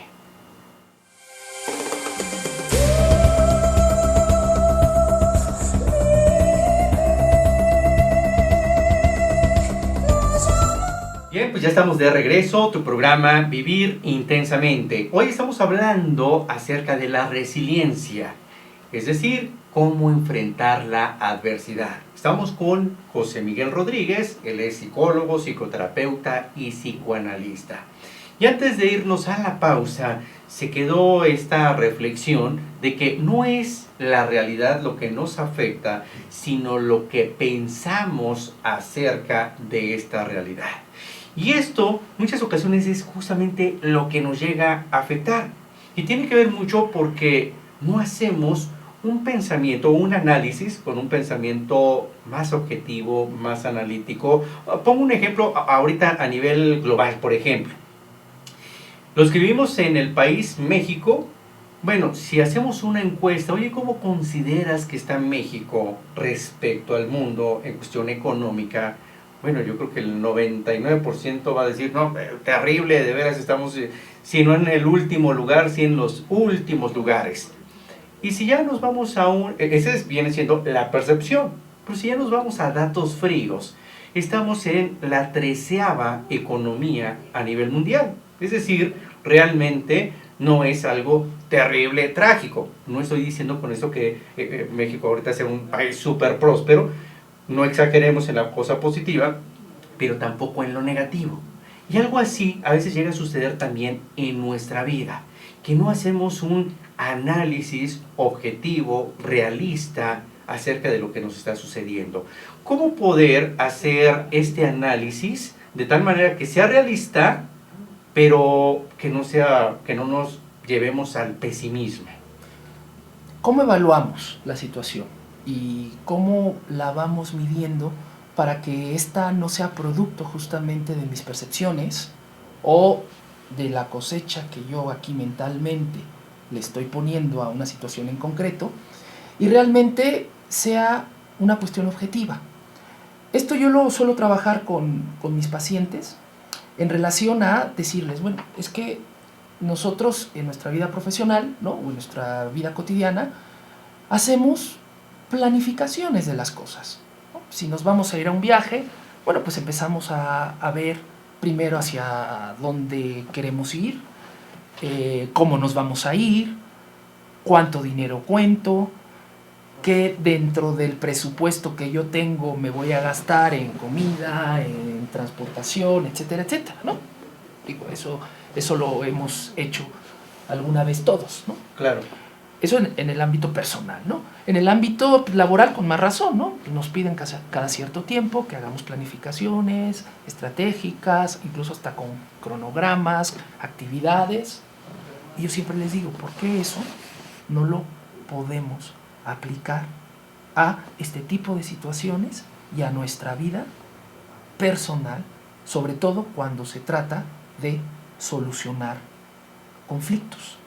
Bien, pues ya estamos de regreso, tu programa Vivir Intensamente. Hoy estamos hablando acerca de la resiliencia, es decir, cómo enfrentar la adversidad. Estamos con José Miguel Rodríguez, él es psicólogo, psicoterapeuta y psicoanalista. Y antes de irnos a la pausa, se quedó esta reflexión de que no es la realidad lo que nos afecta, sino lo que pensamos acerca de esta realidad. Y esto, muchas ocasiones, es justamente lo que nos llega a afectar. Y tiene que ver mucho porque no hacemos un pensamiento, un análisis con un pensamiento más objetivo, más analítico. Pongo un ejemplo ahorita a nivel global, por ejemplo. Los que vivimos en el país México, bueno, si hacemos una encuesta, oye, ¿cómo consideras que está México respecto al mundo en cuestión económica? Bueno, yo creo que el 99% va a decir, no, terrible, de veras estamos, si no en el último lugar, si en los últimos lugares. Y si ya nos vamos a viene siendo la percepción, pero si ya nos vamos a datos fríos, estamos en la 13ª economía a nivel mundial. Es decir, realmente no es algo terrible, trágico. No estoy diciendo con esto que México ahorita sea un país súper próspero, no exageremos en la cosa positiva, pero tampoco en lo negativo. Y algo así a veces llega a suceder también en nuestra vida, que no hacemos un análisis objetivo, realista, acerca de lo que nos está sucediendo. ¿Cómo poder hacer este análisis de tal manera que sea realista, pero que no nos llevemos al pesimismo? ¿Cómo evaluamos la situación y cómo la vamos midiendo para que ésta no sea producto justamente de mis percepciones o de la cosecha que yo aquí mentalmente le estoy poniendo a una situación en concreto y realmente sea una cuestión objetiva? Esto yo lo suelo trabajar con mis pacientes en relación a decirles, bueno, es que nosotros en nuestra vida profesional, ¿no?, o en nuestra vida cotidiana, hacemos planificaciones de las cosas, ¿no? Si nos vamos a ir a un viaje, bueno, pues empezamos a ver primero hacia dónde queremos ir, cómo nos vamos a ir, cuánto dinero cuento, qué dentro del presupuesto que yo tengo me voy a gastar en comida, en transportación, etcétera, etcétera, ¿no? Digo, eso lo hemos hecho alguna vez todos, ¿no? Claro. Eso en el ámbito personal, ¿no? En el ámbito laboral, con más razón, ¿no? Nos piden cada cierto tiempo que hagamos planificaciones estratégicas, incluso hasta con cronogramas, actividades. Y yo siempre les digo, ¿por qué eso no lo podemos aplicar a este tipo de situaciones y a nuestra vida personal, sobre todo cuando se trata de solucionar conflictos?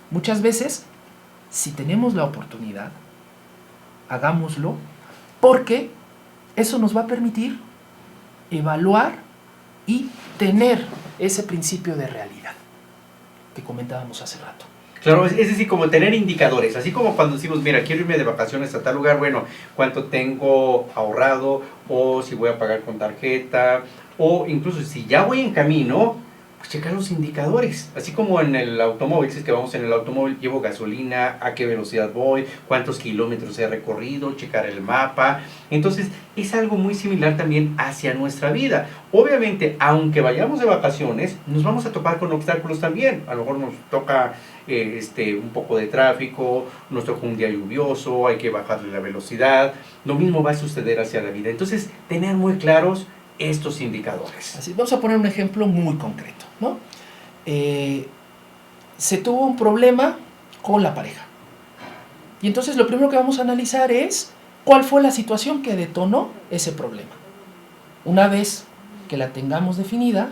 Muchas veces, si tenemos la oportunidad, hagámoslo, porque eso nos va a permitir evaluar y tener ese principio de realidad que comentábamos hace rato. Claro, es decir, como tener indicadores, así como cuando decimos, mira, quiero irme de vacaciones a tal lugar, bueno, cuánto tengo ahorrado, o si voy a pagar con tarjeta, o incluso si ya voy en camino, pues checar los indicadores, así como en el automóvil, si es que vamos en el automóvil, llevo gasolina, a qué velocidad voy, cuántos kilómetros he recorrido, checar el mapa. Entonces es algo muy similar también hacia nuestra vida. Obviamente, aunque vayamos de vacaciones, nos vamos a topar con obstáculos también. A lo mejor nos toca un poco de tráfico, nos toca un día lluvioso, hay que bajarle la velocidad. Lo mismo va a suceder hacia la vida. Entonces, tener muy claros estos indicadores. Así, vamos a poner un ejemplo muy concreto, ¿no? Se tuvo un problema con la pareja. Y entonces lo primero que vamos a analizar es cuál fue la situación que detonó ese problema. Una vez que la tengamos definida,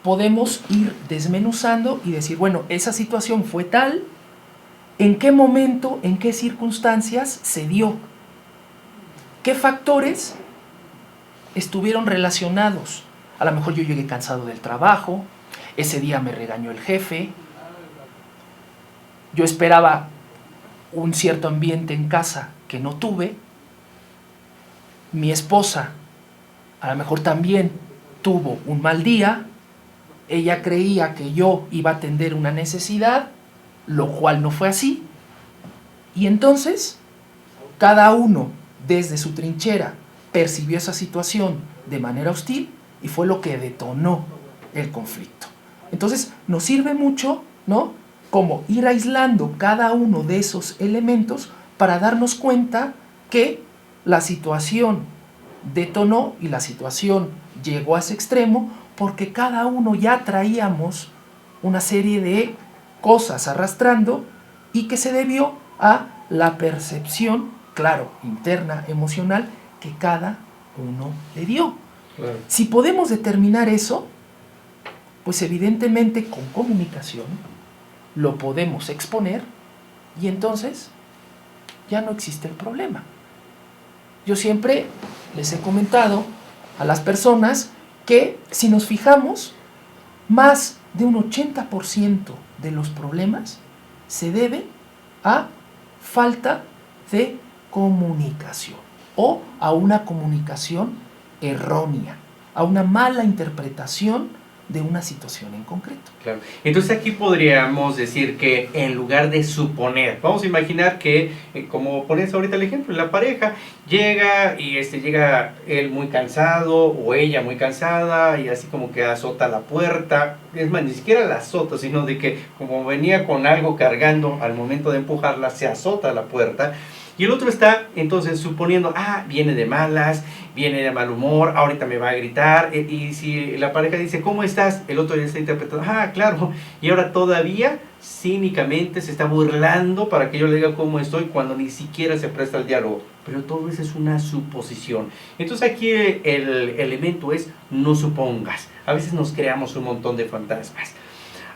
podemos ir desmenuzando y decir, bueno, esa situación fue tal, ¿en qué momento, en qué circunstancias se dio? ¿Qué factores estuvieron relacionados? A lo mejor yo llegué cansado del trabajo, ese día me regañó el jefe, yo esperaba un cierto ambiente en casa que no tuve, mi esposa a lo mejor también tuvo un mal día, ella creía que yo iba a atender una necesidad, lo cual no fue así, y entonces cada uno desde su trinchera percibió esa situación de manera hostil y fue lo que detonó el conflicto. Entonces nos sirve mucho, ¿no?, como ir aislando cada uno de esos elementos para darnos cuenta que la situación detonó y la situación llegó a ese extremo porque cada uno ya traíamos una serie de cosas arrastrando y que se debió a la percepción, claro, interna, emocional, que cada uno le dio. Claro. Si podemos determinar eso, pues evidentemente con comunicación lo podemos exponer y entonces ya no existe el problema. Yo siempre les he comentado a las personas que si nos fijamos, más de un 80% de los problemas se deben a falta de comunicación o a una comunicación errónea, a una mala interpretación de una situación en concreto. Claro. Entonces aquí podríamos decir que en lugar de suponer, vamos a imaginar que, como pones ahorita el ejemplo, la pareja llega y llega él muy cansado o ella muy cansada y así como que azota la puerta, es más, ni siquiera la azota, sino de que como venía con algo cargando al momento de empujarla, se azota la puerta. Y el otro está entonces suponiendo, viene de malas, viene de mal humor, ahorita me va a gritar. Y si la pareja dice, ¿cómo estás? El otro ya está interpretando, claro. Y ahora todavía cínicamente se está burlando para que yo le diga cómo estoy cuando ni siquiera se presta el diálogo. Pero todo eso es una suposición. Entonces aquí el elemento es no supongas. A veces nos creamos un montón de fantasmas.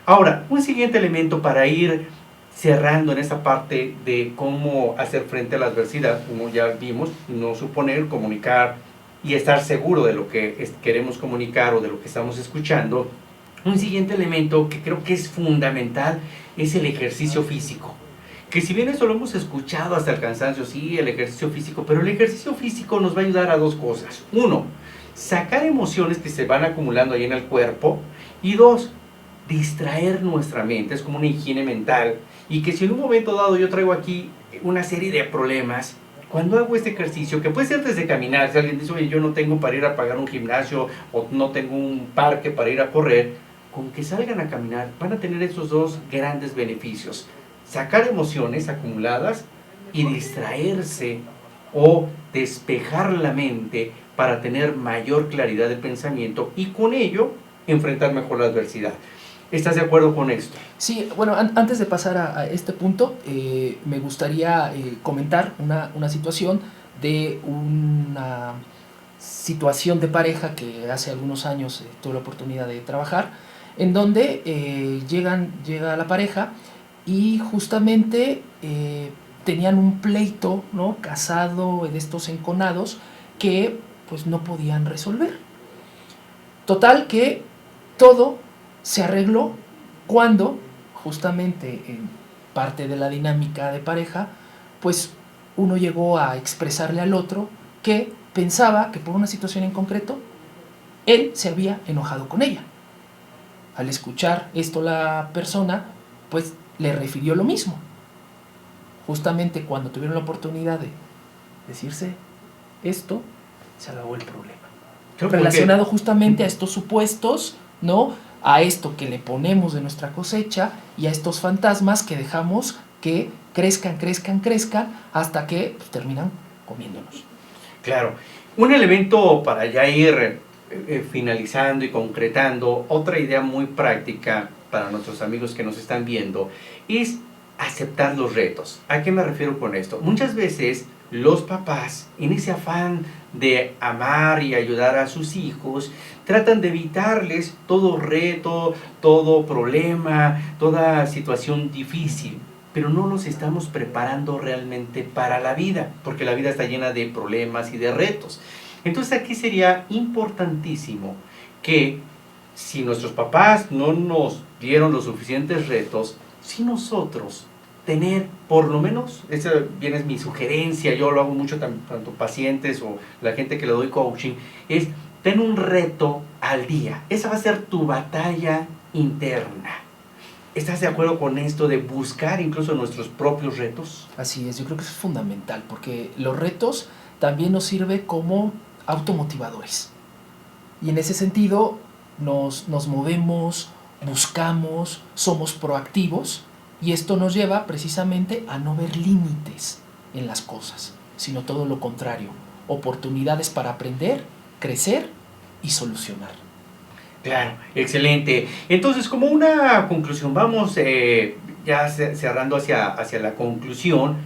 Ahora, un siguiente elemento para ir cerrando en esta parte de cómo hacer frente a la adversidad, como ya vimos, no suponer, comunicar y estar seguro de lo que queremos comunicar o de lo que estamos escuchando. Un siguiente elemento que creo que es fundamental es el ejercicio físico. Que si bien eso lo hemos escuchado hasta el cansancio, sí, el ejercicio físico, pero el ejercicio físico nos va a ayudar a dos cosas. Uno, sacar emociones que se van acumulando ahí en el cuerpo. Y dos, distraer nuestra mente, es como una higiene mental. Y que si en un momento dado yo traigo aquí una serie de problemas, cuando hago este ejercicio, que puede ser desde caminar, si alguien dice, oye, yo no tengo para ir a pagar un gimnasio o no tengo un parque para ir a correr, con que salgan a caminar van a tener esos dos grandes beneficios. Sacar emociones acumuladas y distraerse o despejar la mente para tener mayor claridad de pensamiento y con ello enfrentar mejor la adversidad. ¿Estás de acuerdo con esto? Sí, bueno, antes de pasar a este punto, me gustaría comentar una situación de una situación de pareja que hace algunos años tuve la oportunidad de trabajar, en donde llega la pareja y justamente tenían un pleito, ¿no?, casado, de estos enconados, que pues no podían resolver. Total que todo se arregló cuando justamente en parte de la dinámica de pareja, pues uno llegó a expresarle al otro que pensaba que por una situación en concreto él se había enojado con ella. Al escuchar esto la persona, pues le refirió lo mismo. Justamente cuando tuvieron la oportunidad de decirse esto, se acabó el problema. Relacionado justamente a estos supuestos, ¿no?, a esto que le ponemos de nuestra cosecha y a estos fantasmas que dejamos que crezcan hasta que pues, terminan comiéndonos. Claro. Un elemento para ya ir finalizando y concretando, otra idea muy práctica para nuestros amigos que nos están viendo, es aceptar los retos. ¿A qué me refiero con esto? Muchas veces los papás, en ese afán de amar y ayudar a sus hijos, tratan de evitarles todo reto, todo problema, toda situación difícil, pero no los estamos preparando realmente para la vida, porque la vida está llena de problemas y de retos. Entonces aquí sería importantísimo que si nuestros papás no nos dieron los suficientes retos, si nosotros tener, por lo menos, esa bien es mi sugerencia, yo lo hago mucho tanto pacientes o la gente que le doy coaching, es ten un reto al día. Esa va a ser tu batalla interna. ¿Estás de acuerdo con esto de buscar incluso nuestros propios retos? Así es, yo creo que eso es fundamental, porque los retos también nos sirven como automotivadores. Y en ese sentido nos movemos, buscamos, somos proactivos, y esto nos lleva precisamente a no ver límites en las cosas, sino todo lo contrario, oportunidades para aprender, crecer y solucionar. Claro, excelente. Entonces, como una conclusión, vamos ya cerrando hacia la conclusión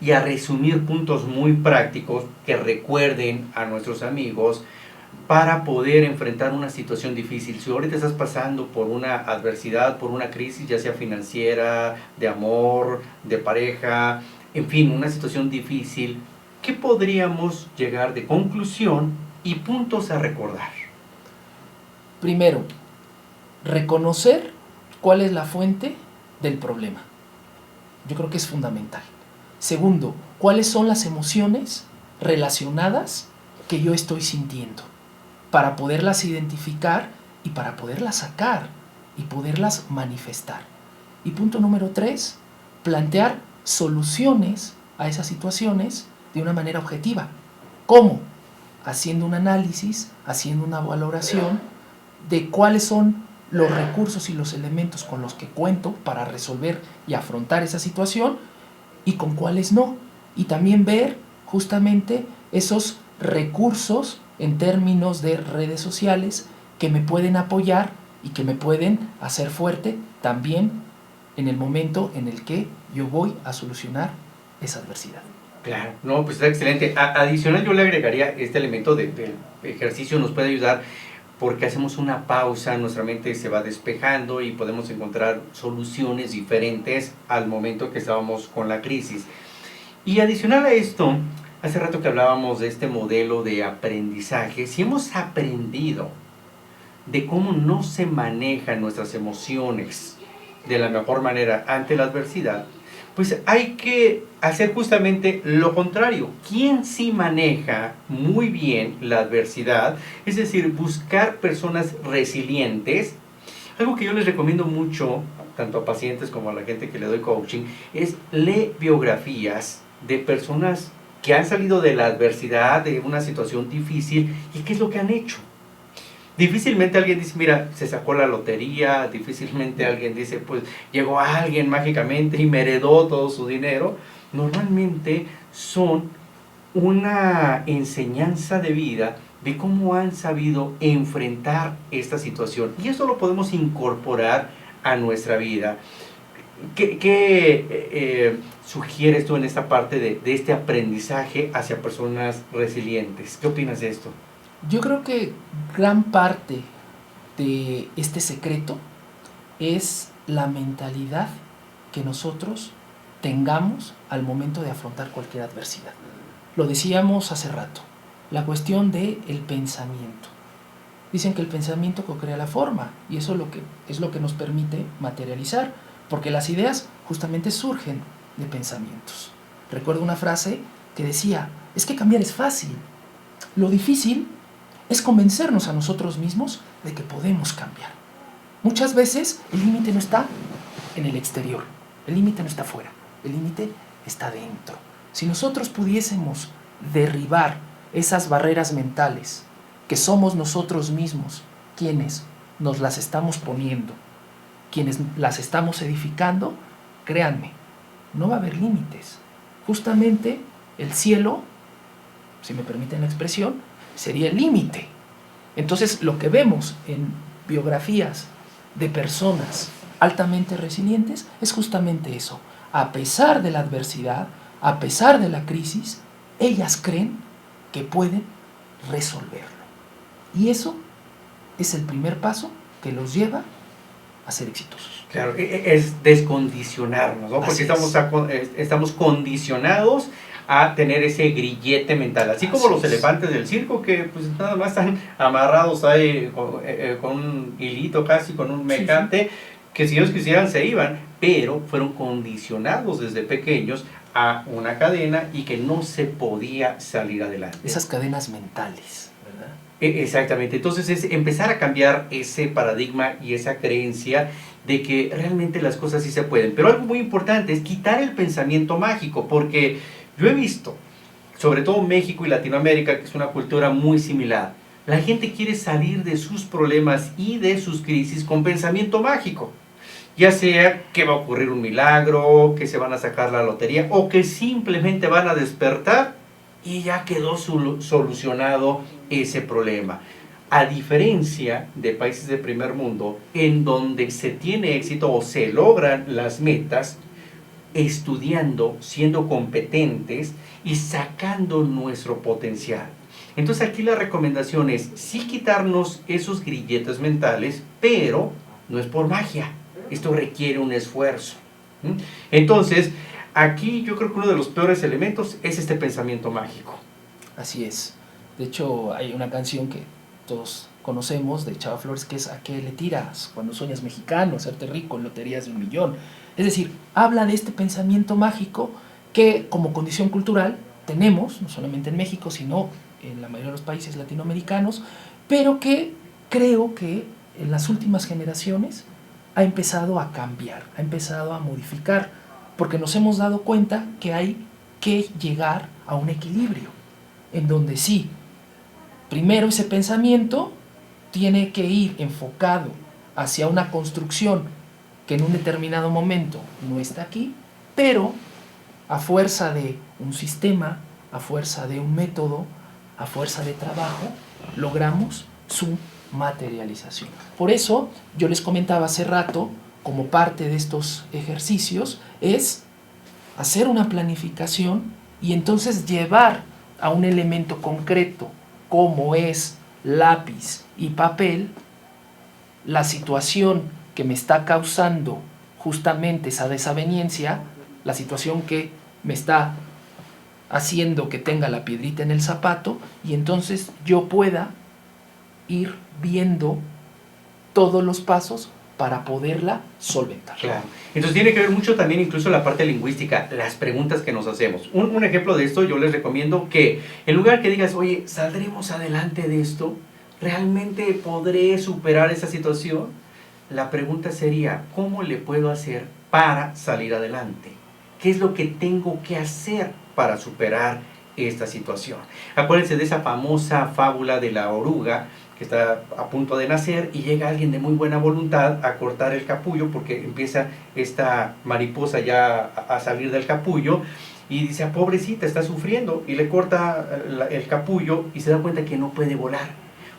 y a resumir puntos muy prácticos que recuerden a nuestros amigos para poder enfrentar una situación difícil. Si ahorita estás pasando por una adversidad, por una crisis, ya sea financiera, de amor, de pareja, en fin, una situación difícil, ¿qué podríamos llegar de conclusión y puntos a recordar? Primero, reconocer cuál es la fuente del problema. Yo creo que es fundamental. Segundo, cuáles son las emociones relacionadas que yo estoy sintiendo para poderlas identificar y para poderlas sacar y poderlas manifestar. Y punto número 3, plantear soluciones a esas situaciones de una manera objetiva. ¿Cómo? Haciendo un análisis, haciendo una valoración de cuáles son los recursos y los elementos con los que cuento para resolver y afrontar esa situación y con cuáles no. Y también ver justamente esos recursos en términos de redes sociales que me pueden apoyar y que me pueden hacer fuerte también en el momento en el que yo voy a solucionar esa adversidad. Claro, no, pues está excelente. Adicional yo le agregaría este elemento del ejercicio nos puede ayudar porque hacemos una pausa, nuestra mente se va despejando y podemos encontrar soluciones diferentes al momento que estábamos con la crisis. Y adicional a esto, hace rato que hablábamos de este modelo de aprendizaje, si hemos aprendido de cómo no se manejan nuestras emociones de la mejor manera ante la adversidad, pues hay que hacer justamente lo contrario. ¿Quién sí maneja muy bien la adversidad? Es decir, buscar personas resilientes. Algo que yo les recomiendo mucho, tanto a pacientes como a la gente que le doy coaching, es leer biografías de personas que han salido de la adversidad, de una situación difícil, y qué es lo que han hecho. Difícilmente alguien dice, mira, se sacó la lotería, difícilmente alguien dice, pues llegó alguien mágicamente y me heredó todo su dinero. Normalmente son una enseñanza de vida de cómo han sabido enfrentar esta situación. Y eso lo podemos incorporar a nuestra vida. ¿Qué sugieres tú en esta parte de este aprendizaje hacia personas resilientes? ¿Qué opinas de esto? Yo creo que gran parte de este secreto es la mentalidad que nosotros tengamos al momento de afrontar cualquier adversidad. Lo decíamos hace rato, la cuestión del pensamiento. Dicen que el pensamiento co-crea la forma y eso es lo que nos permite materializar, porque las ideas justamente surgen de pensamientos. Recuerdo una frase que decía, es que cambiar es fácil, lo difícil es convencernos a nosotros mismos de que podemos cambiar. Muchas veces el límite no está en el exterior, el límite no está afuera, el límite está dentro. Si nosotros pudiésemos derribar esas barreras mentales que somos nosotros mismos quienes nos las estamos poniendo, quienes las estamos edificando, créanme, no va a haber límites. Justamente el cielo, si me permiten la expresión, sería el límite. Entonces, lo que vemos en biografías de personas altamente resilientes es justamente eso. A pesar de la adversidad, a pesar de la crisis, ellas creen que pueden resolverlo. Y eso es el primer paso que los lleva a ser exitosos. Claro, es descondicionarnos, ¿no? Porque estamos condicionados a tener ese grillete mental, así como los elefantes del circo que pues nada más están amarrados ahí con un hilito casi, con un mecate, sí. Que si ellos quisieran se iban, pero fueron condicionados desde pequeños a una cadena y que no se podía salir adelante. Esas cadenas mentales, ¿verdad? Exactamente, entonces es empezar a cambiar ese paradigma y esa creencia de que realmente las cosas sí se pueden, pero algo muy importante es quitar el pensamiento mágico, porque yo he visto, sobre todo México y Latinoamérica, que es una cultura muy similar, la gente quiere salir de sus problemas y de sus crisis con pensamiento mágico, ya sea que va a ocurrir un milagro, que se van a sacar la lotería o que simplemente van a despertar y ya quedó solucionado ese problema. A diferencia de países de primer mundo, en donde se tiene éxito o se logran las metas, estudiando, siendo competentes y sacando nuestro potencial. Entonces aquí la recomendación es sí quitarnos esos grilletes mentales, pero no es por magia. Esto requiere un esfuerzo. ¿Mm? Entonces, aquí yo creo que uno de los peores elementos es este pensamiento mágico. Así es. De hecho, hay una canción que todos conocemos de Chava Flores que es ¿A qué le tiras cuando sueñas mexicano, hacerte rico en loterías de 1 millón? Es decir, habla de este pensamiento mágico que como condición cultural tenemos, no solamente en México, sino en la mayoría de los países latinoamericanos, pero que creo que en las últimas generaciones ha empezado a cambiar, ha empezado a modificar, porque nos hemos dado cuenta que hay que llegar a un equilibrio, en donde sí, primero ese pensamiento tiene que ir enfocado hacia una construcción que en un determinado momento no está aquí, pero a fuerza de un sistema, a fuerza de un método, a fuerza de trabajo, logramos su materialización. Por eso yo les comentaba hace rato, como parte de estos ejercicios, es hacer una planificación y entonces llevar a un elemento concreto como es lápiz y papel la situación que me está causando justamente esa desaveniencia, la situación que me está haciendo que tenga la piedrita en el zapato, y entonces yo pueda ir viendo todos los pasos para poderla solventar. Claro. Entonces tiene que ver mucho también incluso la parte lingüística, las preguntas que nos hacemos. Un ejemplo de esto, yo les recomiendo que en lugar que digas, oye, ¿saldremos adelante de esto? ¿Realmente podré superar esa situación? La pregunta sería, ¿cómo le puedo hacer para salir adelante? ¿Qué es lo que tengo que hacer para superar esta situación? Acuérdense de esa famosa fábula de la oruga que está a punto de nacer y llega alguien de muy buena voluntad a cortar el capullo porque empieza esta mariposa ya a salir del capullo y dice, ah, pobrecita, está sufriendo, y le corta el capullo y se da cuenta que no puede volar.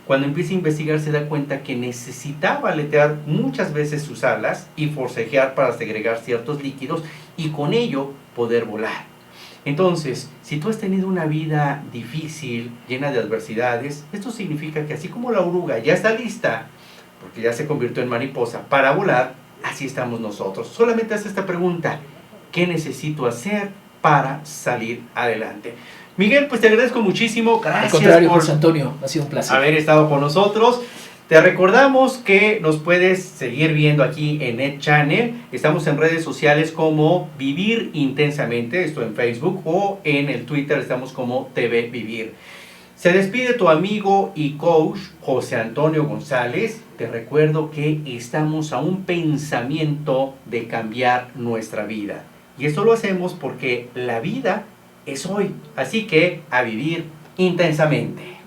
Cuando empieza a investigar se da cuenta que necesitaba aletear muchas veces sus alas y forcejear para segregar ciertos líquidos y con ello poder volar. Entonces, si tú has tenido una vida difícil, llena de adversidades, esto significa que así como la oruga ya está lista, porque ya se convirtió en mariposa, para volar, así estamos nosotros. Solamente haz esta pregunta, ¿qué necesito hacer para salir adelante? Miguel, pues te agradezco muchísimo. Gracias. Al contrario, José Antonio, ha sido un placer haber estado con nosotros. Te recordamos que nos puedes seguir viendo aquí en Net Channel. Estamos en redes sociales como Vivir Intensamente, esto en Facebook, o en el Twitter estamos como TV Vivir. Se despide tu amigo y coach José Antonio González. Te recuerdo que estamos a un pensamiento de cambiar nuestra vida. Y esto lo hacemos porque la vida es hoy. Así que a vivir intensamente.